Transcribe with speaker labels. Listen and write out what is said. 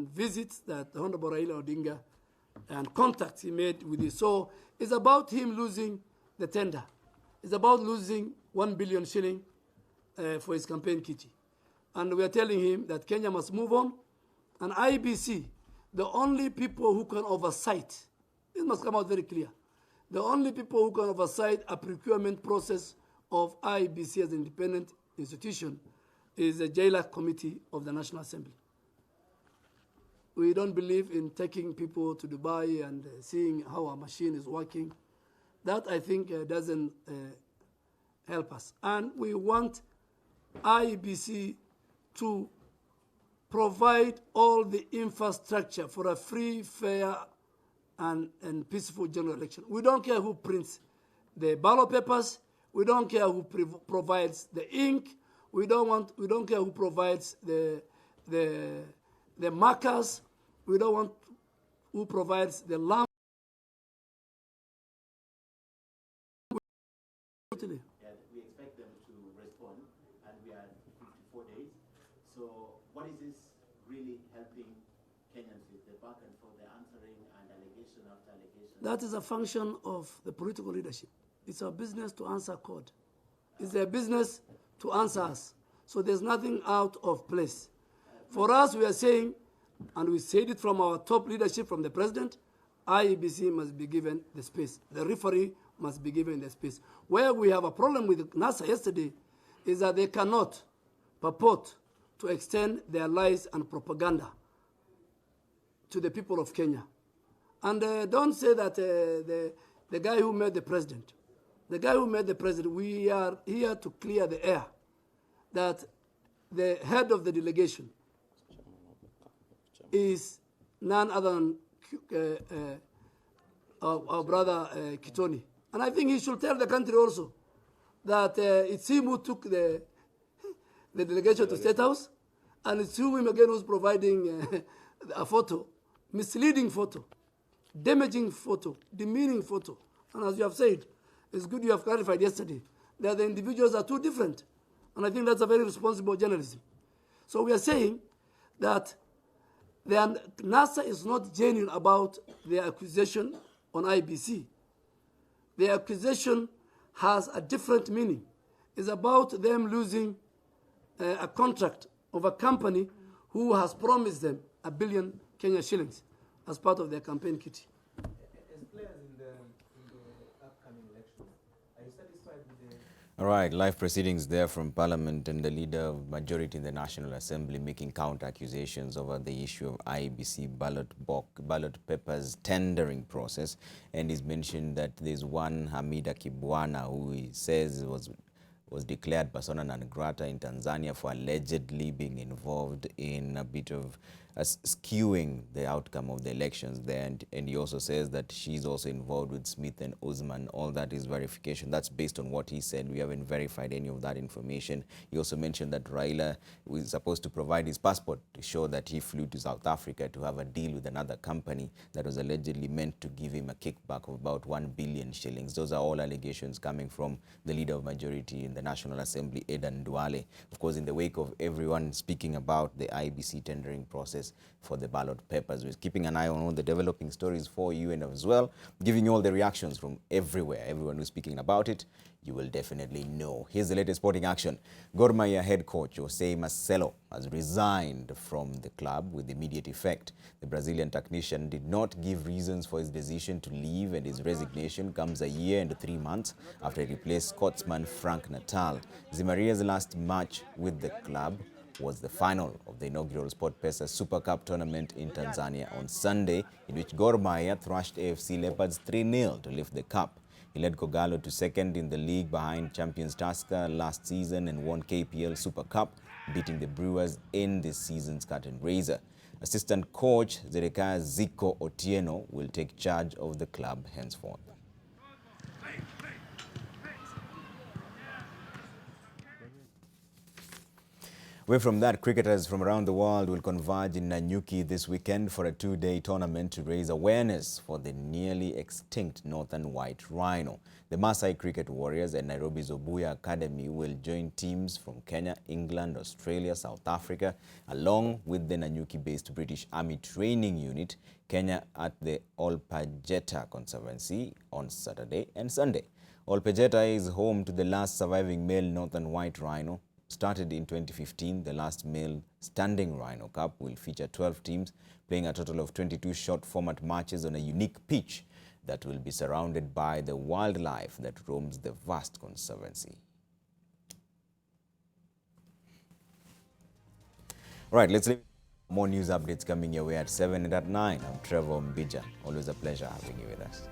Speaker 1: visits that the Honorable Raila Odinga and contacts he made with you. So it's about him losing the tender. It's about losing 1 billion shilling for his campaign kitty. And we are telling him that Kenya must move on. And IEBC, the only people who can oversight, it must come out very clear, the only people who can oversight a procurement process of IEBC as an independent institution is the JLAC Committee of the National Assembly. We don't believe in taking people to Dubai and seeing how our machine is working. That, I think, doesn't help us. And we want IEBC to provide all the infrastructure for a free, fair, and peaceful general election. We don't care who prints the ballot papers. We don't care who provides the ink. We don't care who provides the markers. We don't want who provides the lamp.
Speaker 2: Yeah, we expect them to respond, and we are 54 days. So what is this really helping Kenyans with, the back and forth, the answering and allegation after allegation?
Speaker 1: That is a function of the political leadership. It's our business to answer code. It's their business to answer us. So there's nothing out of place. For us, we are saying, and we said it from our top leadership, from the president, IEBC must be given the space. The referee must be given the space. Where we have a problem with NASA yesterday is that they cannot purport to extend their lies and propaganda to the people of Kenya. And don't say that the guy who made the president, we are here to clear the air that the head of the delegation is none other than our brother Kitoni. And I think he should tell the country also that it's him who took the delegation to State House, and it's him again who's providing a photo, misleading photo, damaging photo, demeaning photo. And as you have said, it's good you have clarified yesterday that the individuals are too different. And I think that's a very responsible journalism. So we are saying that NASA is not genuine about their accusation on IBC. The accusation has a different meaning. It's about them losing a contract of a company who has promised them 1 billion Kenya shillings as part of their campaign kitty.
Speaker 3: As players in the upcoming election, are you satisfied with the...
Speaker 4: All right, live proceedings there from Parliament, and the leader of majority in the National Assembly making counter-accusations over the issue of IEBC ballot papers tendering process. And he's mentioned that there's one Hamida Kibwana who he says was declared persona non grata in Tanzania for allegedly being involved in a bit of skewing the outcome of the elections there. And he also says that she's also involved with Smith and Usman. All that is verification. That's based on what he said. We haven't verified any of that information. He also mentioned that Raila was supposed to provide his passport to show that he flew to South Africa to have a deal with another company that was allegedly meant to give him a kickback of about 1 billion shillings. Those are all allegations coming from the leader of majority in the National Assembly, Aden Duale. Of course, in the wake of everyone speaking about the IEBC tendering process for the ballot papers, we're keeping an eye on all the developing stories for you, and as well giving you all the reactions from everywhere. Everyone who's speaking about it, you will definitely know. Here's the latest sporting action. Gor Mahia head coach Jose Marcelo has resigned from the club with immediate effect. The Brazilian technician did not give reasons for his decision to leave, and his resignation comes a year and 3 months after he replaced Scotsman Frank Natal. Zimaria's last match with the club was the final of the inaugural SportPesa Super Cup tournament in Tanzania on Sunday, in which Gor Mahia thrashed AFC Leopards 3-0 to lift the cup. He led Kogalo to second in the league behind champions Tusker last season and won KPL Super Cup, beating the Brewers in this season's curtain raiser. Assistant coach Zedekiah Zico Otieno will take charge of the club henceforth. Away from that, cricketers from around the world will converge in Nanyuki this weekend for a two-day tournament to raise awareness for the nearly extinct northern white rhino. The Maasai Cricket Warriors and Nairobi's Obuya Academy will join teams from Kenya, England, Australia, South Africa, along with the Nanyuki-based British Army Training Unit, Kenya, at the Olpajeta Conservancy on Saturday and Sunday. Olpajeta is home to the last surviving male northern white rhino. Started in 2015, the last male standing Rhino Cup will feature 12 teams playing a total of 22 short format matches on a unique pitch that will be surrounded by the wildlife that roams the vast conservancy. All right, let's leave. More news updates coming your way at 7 and at 9. I'm Trevor Mbija. Always a pleasure having you with us.